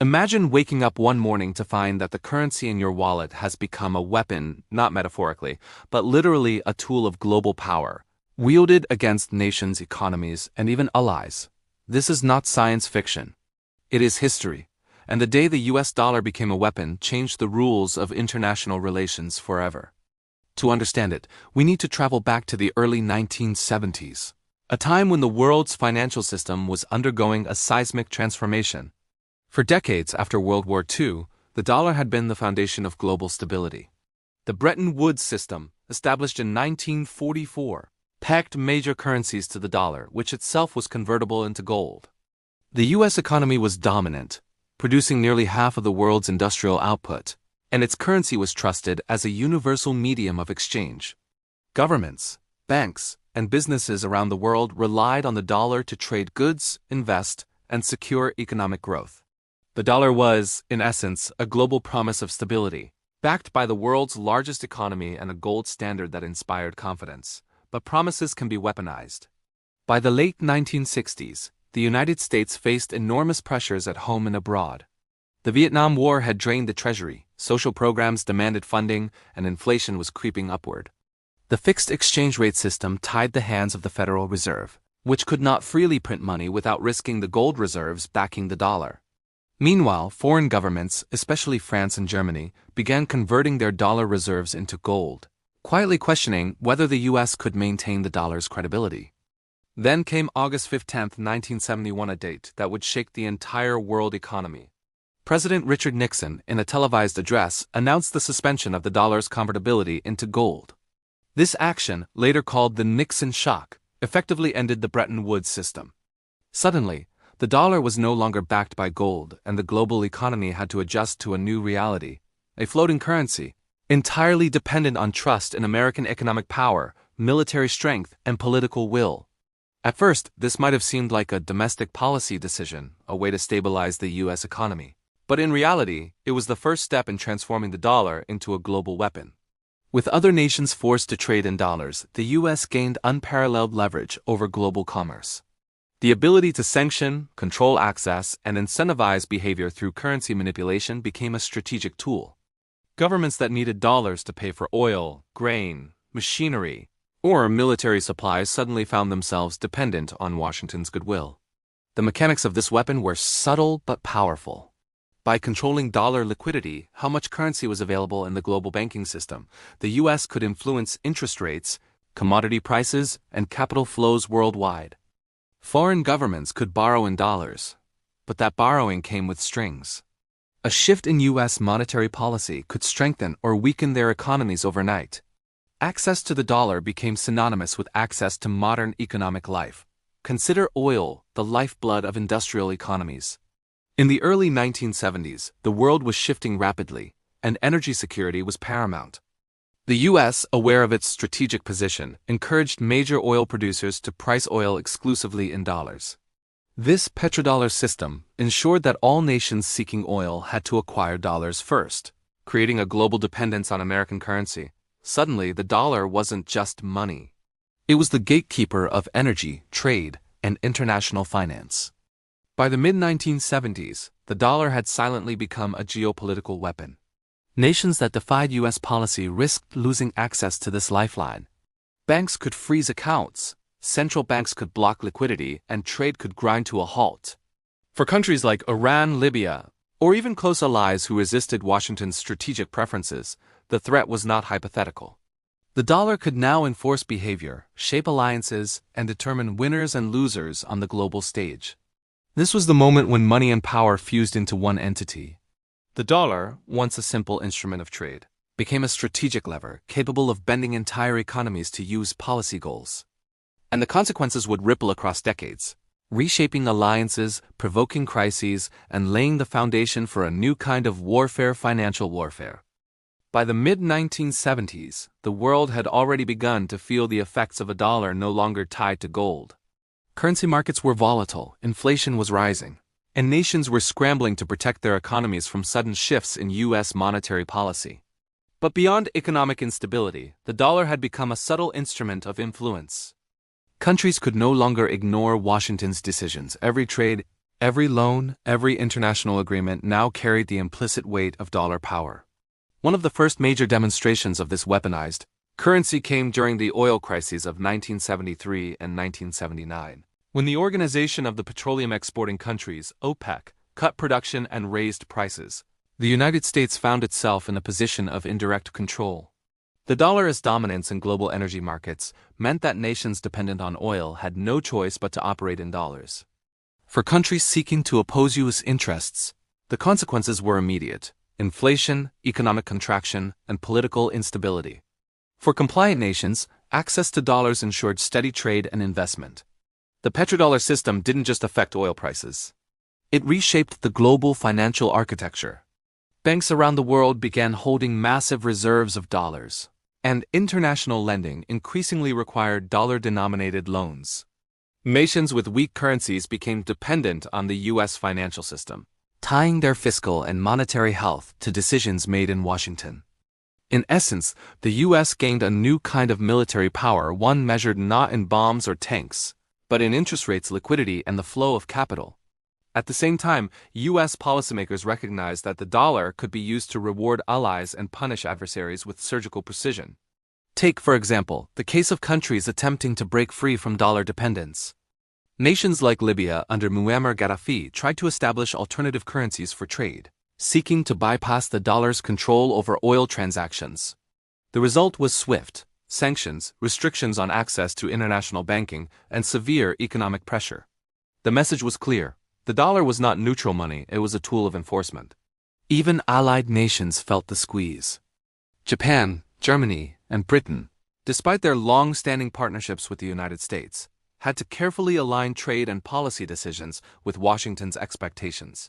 Imagine waking up one morning to find that the currency in your wallet has become a weapon, not metaphorically, but literally a tool of global power, wielded against nations, economies, and even allies. This is not science fiction. It is history, and the day the US dollar became a weapon changed the rules of international relations forever. To understand it, we need to travel back to the early 1970s, a time when the world's financial system was undergoing a seismic transformation. For decades after World War II, the dollar had been the foundation of global stability. The Bretton Woods system, established in 1944, pegged major currencies to the dollar, which itself was convertible into gold. The U.S. economy was dominant, producing nearly half of the world's industrial output, and its currency was trusted as a universal medium of exchange. Governments, banks, and businesses around the world relied on the dollar to trade goods, invest, and secure economic growth. The dollar was, in essence, a global promise of stability, backed by the world's largest economy and a gold standard that inspired confidence. But promises can be weaponized. By the late 1960s, the United States faced enormous pressures at home and abroad. The Vietnam War had drained the treasury, social programs demanded funding, and inflation was creeping upward. The fixed exchange rate system tied the hands of the Federal Reserve, which could not freely print money without risking the gold reserves backing the dollar. Meanwhile, foreign governments, especially France and Germany, began converting their dollar reserves into gold, quietly questioning whether the U.S. could maintain the dollar's credibility. Then came August 15, 1971, a date that would shake the entire world economy. President Richard Nixon, in a televised address, announced the suspension of the dollar's convertibility into gold. This action, later called the Nixon shock, effectively ended the Bretton Woods system. Suddenly, the dollar was no longer backed by gold, and the global economy had to adjust to a new reality, a floating currency, entirely dependent on trust in American economic power, military strength, and political will. At first, this might have seemed like a domestic policy decision, a way to stabilize the U.S. economy. But in reality, it was the first step in transforming the dollar into a global weapon. With other nations forced to trade in dollars, the U.S. gained unparalleled leverage over global commerce. The ability to sanction, control access, and incentivize behavior through currency manipulation became a strategic tool. Governments that needed dollars to pay for oil, grain, machinery, or military supplies suddenly found themselves dependent on Washington's goodwill. The mechanics of this weapon were subtle but powerful. By controlling dollar liquidity, how much currency was available in the global banking system, the U.S. could influence interest rates, commodity prices, and capital flows worldwide. Foreign governments could borrow in dollars, but that borrowing came with strings. A shift in U.S. monetary policy could strengthen or weaken their economies overnight. Access to the dollar became synonymous with access to modern economic life. Consider oil, the lifeblood of industrial economies. In the early 1970s, the world was shifting rapidly, and energy security was paramount. The U.S., aware of its strategic position, encouraged major oil producers to price oil exclusively in dollars. This petrodollar system ensured that all nations seeking oil had to acquire dollars first, creating a global dependence on American currency. Suddenly, the dollar wasn't just money. It was the gatekeeper of energy, trade, and international finance. By the mid-1970s, the dollar had silently become a geopolitical weapon. Nations that defied U.S. policy risked losing access to this lifeline. Banks could freeze accounts, central banks could block liquidity, and trade could grind to a halt. For countries like Iran, Libya, or even close allies who resisted Washington's strategic preferences, the threat was not hypothetical. The dollar could now enforce behavior, shape alliances, and determine winners and losers on the global stage. This was the moment when money and power fused into one entity. The dollar, once a simple instrument of trade, became a strategic lever capable of bending entire economies to use policy goals. And the consequences would ripple across decades, reshaping alliances, provoking crises, and laying the foundation for a new kind of warfare, financial warfare. By the mid-1970s, the world had already begun to feel the effects of a dollar no longer tied to gold. Currency markets were volatile, inflation was rising, and nations were scrambling to protect their economies from sudden shifts in U.S. monetary policy. But beyond economic instability, the dollar had become a subtle instrument of influence. Countries could no longer ignore Washington's decisions. Every trade, Every loan, every international agreement now carried the implicit weight of dollar power. One of the first major demonstrations of this weaponized currency came during the oil crises of 1973 and 1979, when the Organization of the Petroleum Exporting Countries, OPEC, cut production and raised prices. The United States found itself in a position of indirect control. The dollar's dominance in global energy markets meant that nations dependent on oil had no choice but to operate in dollars. For countries seeking to oppose U.S. interests, the consequences were immediate: inflation, economic contraction, and political instability. For compliant nations, access to dollars ensured steady trade and investment. The petrodollar system didn't just affect oil prices. It reshaped the global financial architecture. Banks around the world began holding massive reserves of dollars, and international lending increasingly required dollar-denominated loans. Nations with weak currencies became dependent on the U.S. financial system, tying their fiscal and monetary health to decisions made in Washington. In essence, the U.S. gained a new kind of military power, one measured not in bombs or tanks, but in interest rates, liquidity, and the flow of capital. At the same time, U.S. policymakers recognized that the dollar could be used to reward allies and punish adversaries with surgical precision. Take, for example, the case of countries attempting to break free from dollar dependence. Nations like Libya under Muammar Gaddafi tried to establish alternative currencies for trade, seeking to bypass the dollar's control over oil transactions. The result was swift sanctions, restrictions on access to international banking, and severe economic pressure. The message was clear: the dollar was not neutral money, it was a tool of enforcement. Even allied nations felt the squeeze. Japan, Germany, and Britain, despite their long-standing partnerships with the United States, had to carefully align trade and policy decisions with Washington's expectations.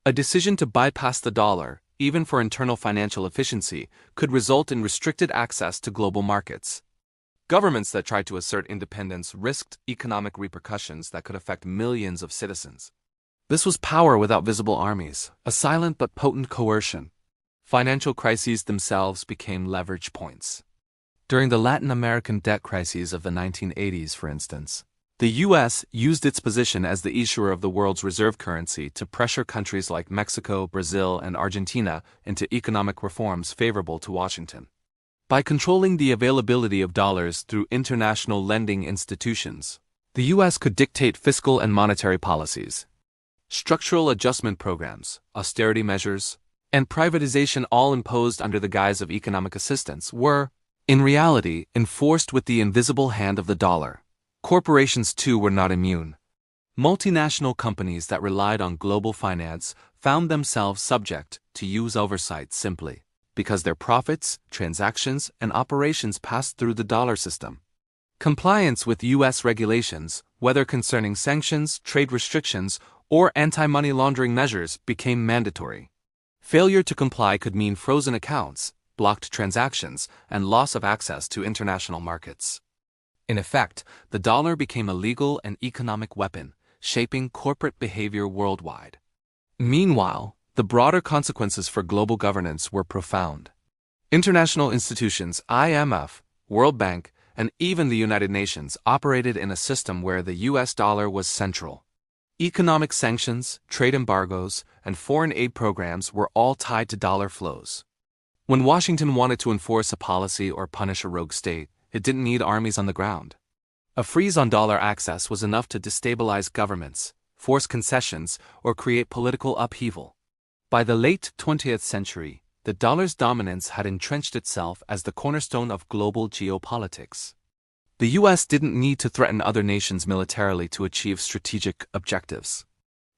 A decision to bypass the dollar, even for internal financial efficiency, could result in restricted access to global markets. Governments that tried to assert independence risked economic repercussions that could affect millions of citizens. This was power without visible armies, a silent but potent coercion. Financial crises themselves became leverage points. During the Latin American debt crises of the 1980s, for instance, the U.S. used its position as the issuer of the world's reserve currency to pressure countries like Mexico, Brazil, and Argentina into economic reforms favorable to Washington. By controlling the availability of dollars through international lending institutions, the U.S. could dictate fiscal and monetary policies. Structural adjustment programs, austerity measures, and privatization, all imposed under the guise of economic assistance, were, in reality, enforced with the invisible hand of the dollar. Corporations, too, were not immune. Multinational companies that relied on global finance found themselves subject to U.S. oversight simply because their profits, transactions, and operations passed through the dollar system. Compliance with U.S. regulations, whether concerning sanctions, trade restrictions, or anti-money laundering measures, became mandatory. Failure to comply could mean frozen accounts, blocked transactions, and loss of access to international markets. In effect, the dollar became a legal and economic weapon, shaping corporate behavior worldwide. Meanwhile, the broader consequences for global governance were profound. International institutions, IMF, World Bank, and even the United Nations operated in a system where the US dollar was central. Economic sanctions, trade embargoes, and foreign aid programs were all tied to dollar flows. When Washington wanted to enforce a policy or punish a rogue state, it didn't need armies on the ground. A freeze on dollar access was enough to destabilize governments, force concessions, or create political upheaval. By the late 20th century, the dollar's dominance had entrenched itself as the cornerstone of global geopolitics. The U.S. didn't need to threaten other nations militarily to achieve strategic objectives.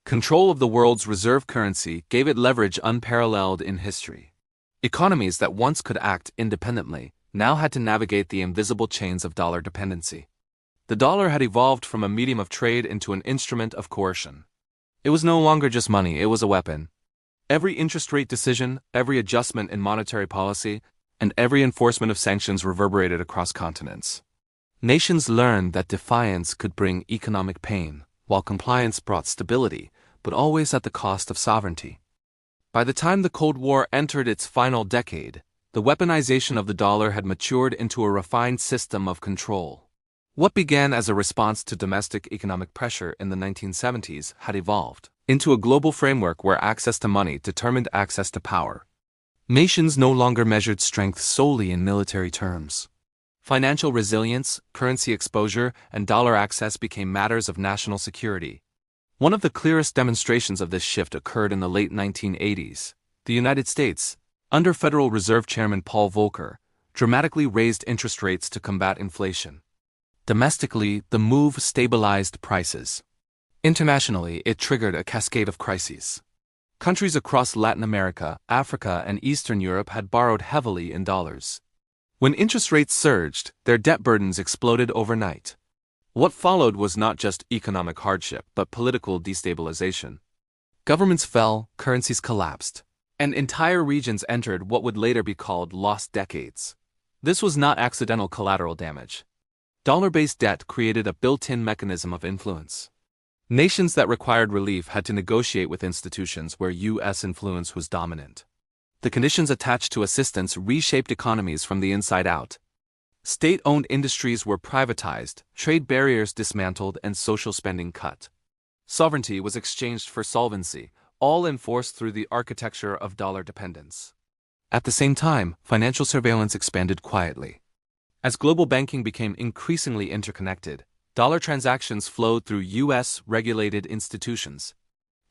Control of the world's reserve currency gave it leverage unparalleled in history. Economies that once could act independently now had to navigate the invisible chains of dollar dependency. The dollar had evolved from a medium of trade into an instrument of coercion. It was no longer just money, it was a weapon. Every interest rate decision, every adjustment in monetary policy, and every enforcement of sanctions reverberated across continents. Nations learned that defiance could bring economic pain, while compliance brought stability, but always at the cost of sovereignty. By the time the Cold War entered its final decade, the weaponization of the dollar had matured into a refined system of control. What began as a response to domestic economic pressure in the 1970s had evolved into a global framework where access to money determined access to power. Nations no longer measured strength solely in military terms. Financial resilience, currency exposure, and dollar access became matters of national security. One of the clearest demonstrations of this shift occurred in the late 1980s. The United States, under Federal Reserve Chairman Paul Volcker, dramatically raised interest rates to combat inflation. Domestically, the move stabilized prices. Internationally, it triggered a cascade of crises. Countries across Latin America, Africa, and Eastern Europe had borrowed heavily in dollars. When interest rates surged, their debt burdens exploded overnight. What followed was not just economic hardship, but political destabilization. Governments fell, currencies collapsed, and entire regions entered what would later be called lost decades. This was not accidental collateral damage. Dollar-based debt created a built-in mechanism of influence. Nations that required relief had to negotiate with institutions where U.S. influence was dominant. The conditions attached to assistance reshaped economies from the inside out. State-owned industries were privatized, trade barriers dismantled, and social spending cut. Sovereignty was exchanged for solvency, all enforced through the architecture of dollar dependence. At the same time, financial surveillance expanded quietly. As global banking became increasingly interconnected, dollar transactions flowed through U.S.-regulated institutions.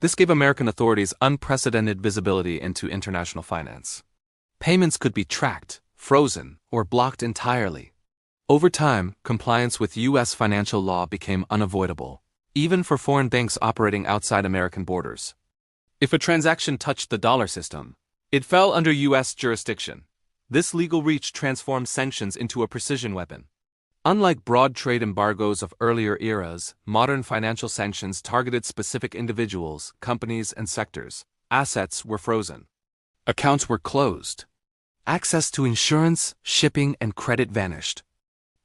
This gave American authorities unprecedented visibility into international finance. Payments could be tracked, frozen, or blocked entirely. Over time, compliance with U.S. financial law became unavoidable, even for foreign banks operating outside American borders. If a transaction touched the dollar system, it fell under U.S. jurisdiction. This legal reach transformed sanctions into a precision weapon. Unlike broad trade embargoes of earlier eras, modern financial sanctions targeted specific individuals, companies, and sectors. Assets were frozen. Accounts were closed. Access to insurance, shipping, and credit vanished.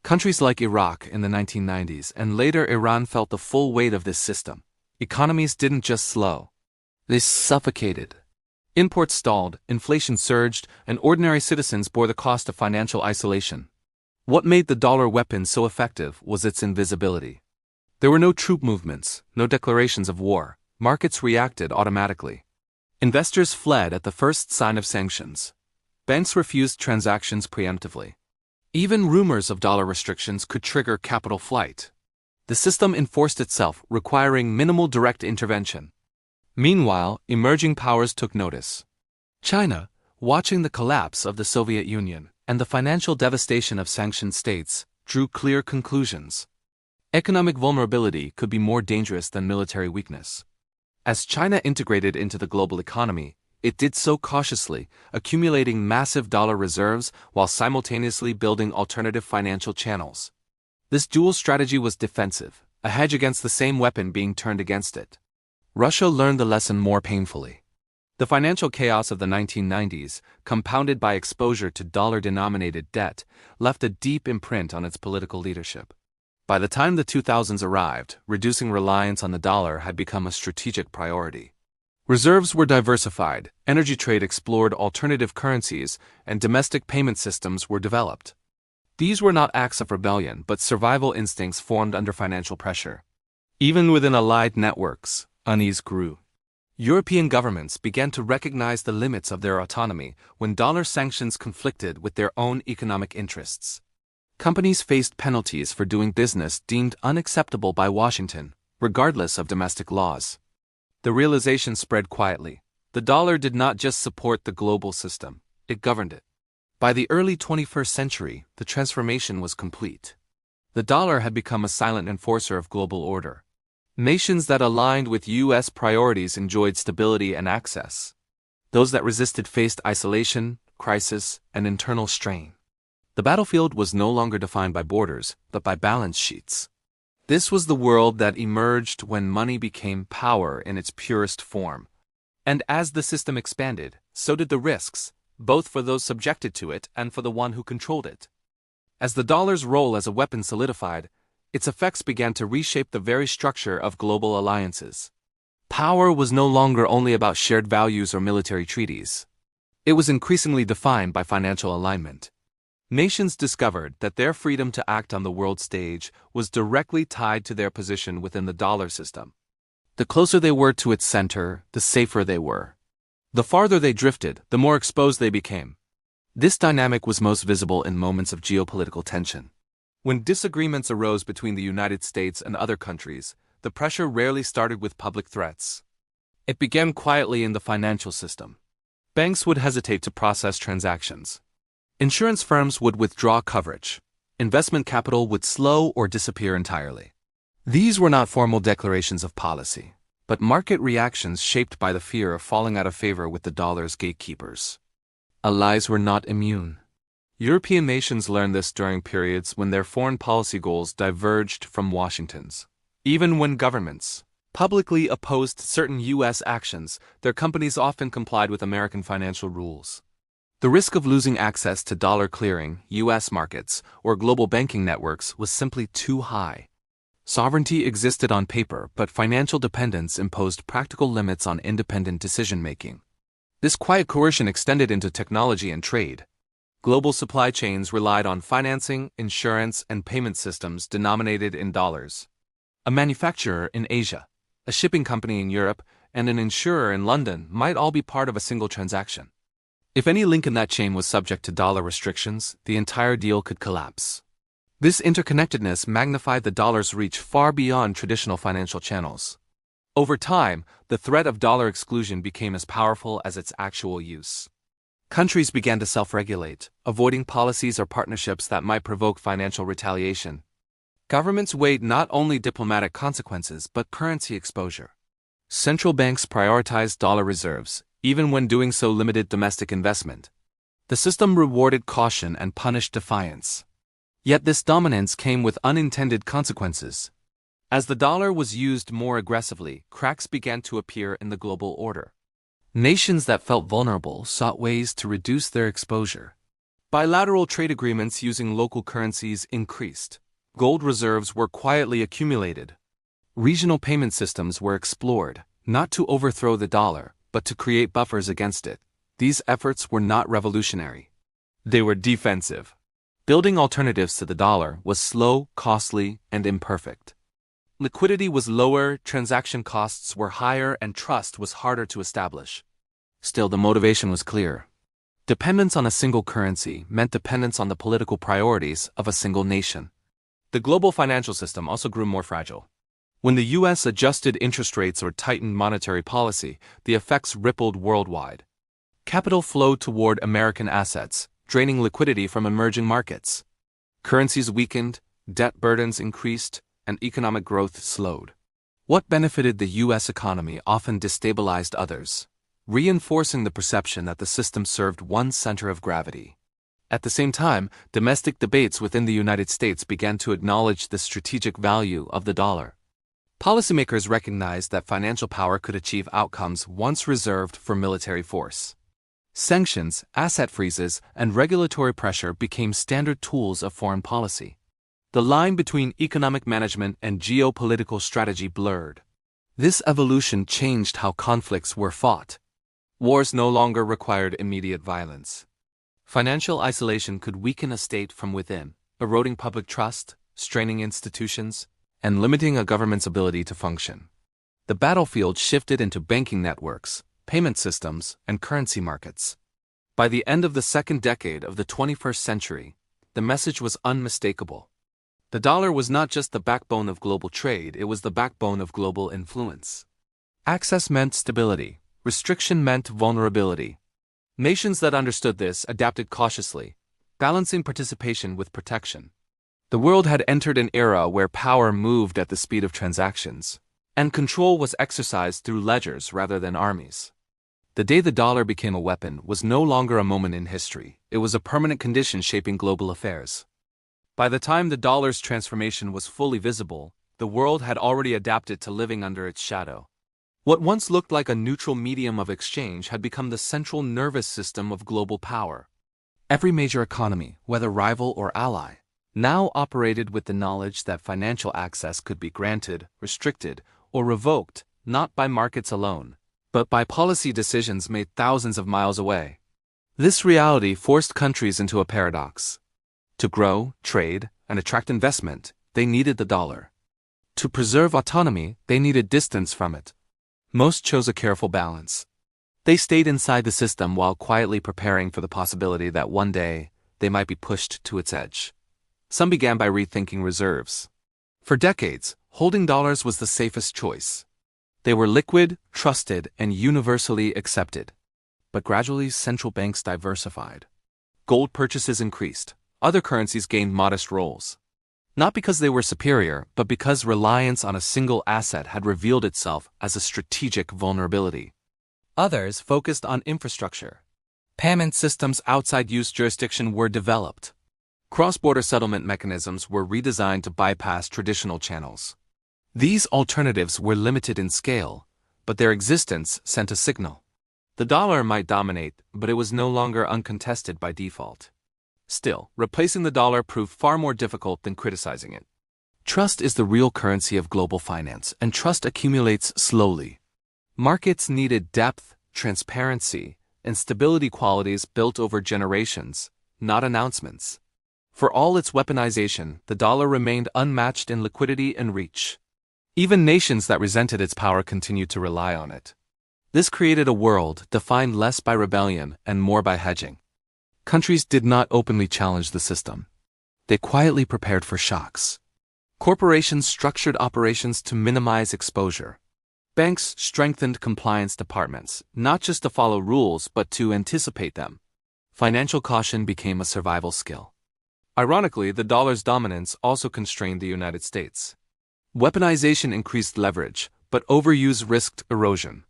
Countries like Iraq in the 1990s and later Iran felt the full weight of this system. Economies didn't just slow. They suffocated. Imports stalled, inflation surged, and ordinary citizens bore the cost of financial isolation. What made the dollar weapon so effective was its invisibility. There were no troop movements, no declarations of war. Markets reacted automatically. Investors fled at the first sign of sanctions. Banks refused transactions preemptively. Even rumors of dollar restrictions could trigger capital flight. The system enforced itself, requiring minimal direct intervention. Meanwhile, emerging powers took notice. China, watching the collapse of the Soviet Union and the financial devastation of sanctioned states, drew clear conclusions. Economic vulnerability could be more dangerous than military weakness. As China integrated into the global economy, it did so cautiously, accumulating massive dollar reserves while simultaneously building alternative financial channels. This dual strategy was defensive, a hedge against the same weapon being turned against it. Russia learned the lesson more painfully. The financial chaos of the 1990s, compounded by exposure to dollar-denominated debt, left a deep imprint on its political leadership. By the time the 2000s arrived, reducing reliance on the dollar had become a strategic priority. Reserves were diversified, energy trade explored alternative currencies, and domestic payment systems were developed. These were not acts of rebellion, but survival instincts formed under financial pressure. Even within allied networks, unease grew. European governments began to recognize the limits of their autonomy when dollar sanctions conflicted with their own economic interests. Companies faced penalties for doing business deemed unacceptable by Washington, regardless of domestic laws. The realization spread quietly. The dollar did not just support the global system, it governed it. By the early 21st century, the transformation was complete. The dollar had become a silent enforcer of global order. Nations that aligned with U.S. priorities enjoyed stability and access. Those that resisted faced isolation, crisis, and internal strain. The battlefield was no longer defined by borders, but by balance sheets. This was the world that emerged when money became power in its purest form. And as the system expanded, so did the risks, both for those subjected to it and for the one who controlled it. As the dollar's role as a weapon solidified, its effects began to reshape the very structure of global alliances. Power was no longer only about shared values or military treaties. It was increasingly defined by financial alignment. Nations discovered that their freedom to act on the world stage was directly tied to their position within the dollar system. The closer they were to its center, the safer they were. The farther they drifted, the more exposed they became. This dynamic was most visible in moments of geopolitical tension. When disagreements arose between the United States and other countries, the pressure rarely started with public threats. It began quietly in the financial system. Banks would hesitate to process transactions. Insurance firms would withdraw coverage. Investment capital would slow or disappear entirely. These were not formal declarations of policy, but market reactions shaped by the fear of falling out of favor with the dollar's gatekeepers. Allies were not immune. European nations learned this during periods when their foreign policy goals diverged from Washington's. Even when governments publicly opposed certain U.S. actions, their companies often complied with American financial rules. The risk of losing access to dollar clearing, U.S. markets, or global banking networks was simply too high. Sovereignty existed on paper, but financial dependence imposed practical limits on independent decision-making. This quiet coercion extended into technology and trade. Global supply chains relied on financing, insurance, and payment systems denominated in dollars. A manufacturer in Asia, a shipping company in Europe, and an insurer in London might all be part of a single transaction. If any link in that chain was subject to dollar restrictions, the entire deal could collapse. This interconnectedness magnified the dollar's reach far beyond traditional financial channels. Over time, the threat of dollar exclusion became as powerful as its actual use. Countries began to self-regulate, avoiding policies or partnerships that might provoke financial retaliation. Governments weighed not only diplomatic consequences but currency exposure. Central banks prioritized dollar reserves, even when doing so limited domestic investment. The system rewarded caution and punished defiance. Yet this dominance came with unintended consequences. As the dollar was used more aggressively, cracks began to appear in the global order. Nations that felt vulnerable sought ways to reduce their exposure. Bilateral trade agreements using local currencies increased. Gold reserves were quietly accumulated. Regional payment systems were explored, not to overthrow the dollar, but to create buffers against it. These efforts were not revolutionary. They were defensive. Building alternatives to the dollar was slow, costly, and imperfect. Liquidity was lower, transaction costs were higher, and trust was harder to establish. Still, the motivation was clear. Dependence on a single currency meant dependence on the political priorities of a single nation. The global financial system also grew more fragile. When the U.S. adjusted interest rates or tightened monetary policy, the effects rippled worldwide. Capital flowed toward American assets, draining liquidity from emerging markets. Currencies weakened, debt burdens increased, and economic growth slowed. What benefited the U.S. economy often destabilized others, reinforcing the perception that the system served one center of gravity. At the same time, domestic debates within the United States began to acknowledge the strategic value of the dollar. Policymakers recognized that financial power could achieve outcomes once reserved for military force. Sanctions, asset freezes, and regulatory pressure became standard tools of foreign policy. The line between economic management and geopolitical strategy blurred. This evolution changed how conflicts were fought. Wars no longer required immediate violence. Financial isolation could weaken a state from within, eroding public trust, straining institutions, and limiting a government's ability to function. The battlefield shifted into banking networks, payment systems, and currency markets. By the end of the second decade of the 21st century, the message was unmistakable. The dollar was not just the backbone of global trade, it was the backbone of global influence. Access meant stability, restriction meant vulnerability. Nations that understood this adapted cautiously, balancing participation with protection. The world had entered an era where power moved at the speed of transactions, and control was exercised through ledgers rather than armies. The day the dollar became a weapon was no longer a moment in history, it was a permanent condition shaping global affairs. By the time the dollar's transformation was fully visible, the world had already adapted to living under its shadow. What once looked like a neutral medium of exchange had become the central nervous system of global power. Every major economy, whether rival or ally, now operated with the knowledge that financial access could be granted, restricted, or revoked, not by markets alone, but by policy decisions made thousands of miles away. This reality forced countries into a paradox. To grow, trade, and attract investment, they needed the dollar. To preserve autonomy, they needed distance from it. Most chose a careful balance. They stayed inside the system while quietly preparing for the possibility that one day they might be pushed to its edge. Some began by rethinking reserves. For decades, holding dollars was the safest choice. They were liquid, trusted, and universally accepted. But gradually, central banks diversified. Gold purchases increased. Other currencies gained modest roles. Not because they were superior, but because reliance on a single asset had revealed itself as a strategic vulnerability. Others focused on infrastructure. Payment systems outside U.S. jurisdiction were developed. Cross-border settlement mechanisms were redesigned to bypass traditional channels. These alternatives were limited in scale, but their existence sent a signal. The dollar might dominate, but it was no longer uncontested by default. Still, replacing the dollar proved far more difficult than criticizing it. Trust is the real currency of global finance, and trust accumulates slowly. Markets needed depth, transparency, and stability qualities built over generations, not announcements. For all its weaponization, the dollar remained unmatched in liquidity and reach. Even nations that resented its power continued to rely on it. This created a world defined less by rebellion and more by hedging. Countries did not openly challenge the system. They quietly prepared for shocks. Corporations structured operations to minimize exposure. Banks strengthened compliance departments, not just to follow rules but to anticipate them. Financial caution became a survival skill. Ironically, the dollar's dominance also constrained the United States. Weaponization increased leverage, but overuse risked erosion.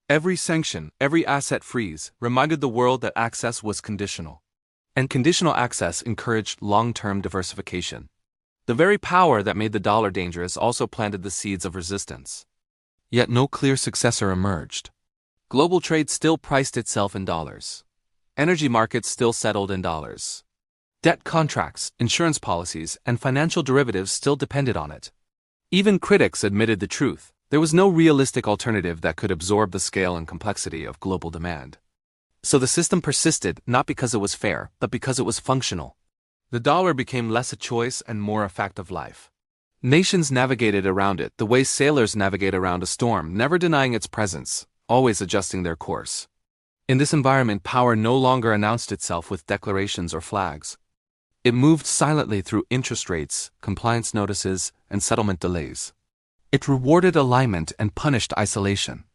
Every sanction, every asset freeze, reminded the world that access was conditional. And conditional access encouraged long-term diversification. The very power that made the dollar dangerous also planted the seeds of resistance. Yet no clear successor emerged. Global trade still priced itself in dollars. Energy markets still settled in dollars. Debt contracts, insurance policies, and financial derivatives still depended on it. Even critics admitted the truth. There was no realistic alternative that could absorb the scale and complexity of global demand. So the system persisted not because it was fair, but because it was functional. The dollar became less a choice and more a fact of life. Nations navigated around it the way sailors navigate around a storm, never denying its presence, always adjusting their course. In this environment, power no longer announced itself with declarations or flags. It moved silently through interest rates, compliance notices, and settlement delays. It rewarded alignment and punished isolation.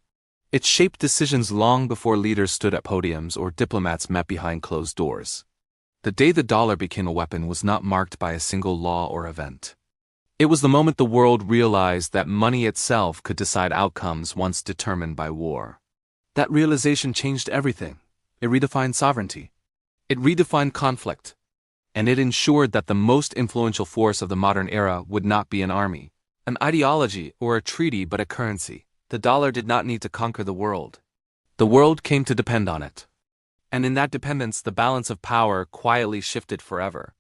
It shaped decisions long before leaders stood at podiums or diplomats met behind closed doors. The day the dollar became a weapon was not marked by a single law or event. It was the moment the world realized that money itself could decide outcomes once determined by war. That realization changed everything. It redefined sovereignty. It redefined conflict. And it ensured that the most influential force of the modern era would not be an army, an ideology, or a treaty, but a currency. The dollar did not need to conquer the world. The world came to depend on it. And in that dependence, the balance of power quietly shifted forever.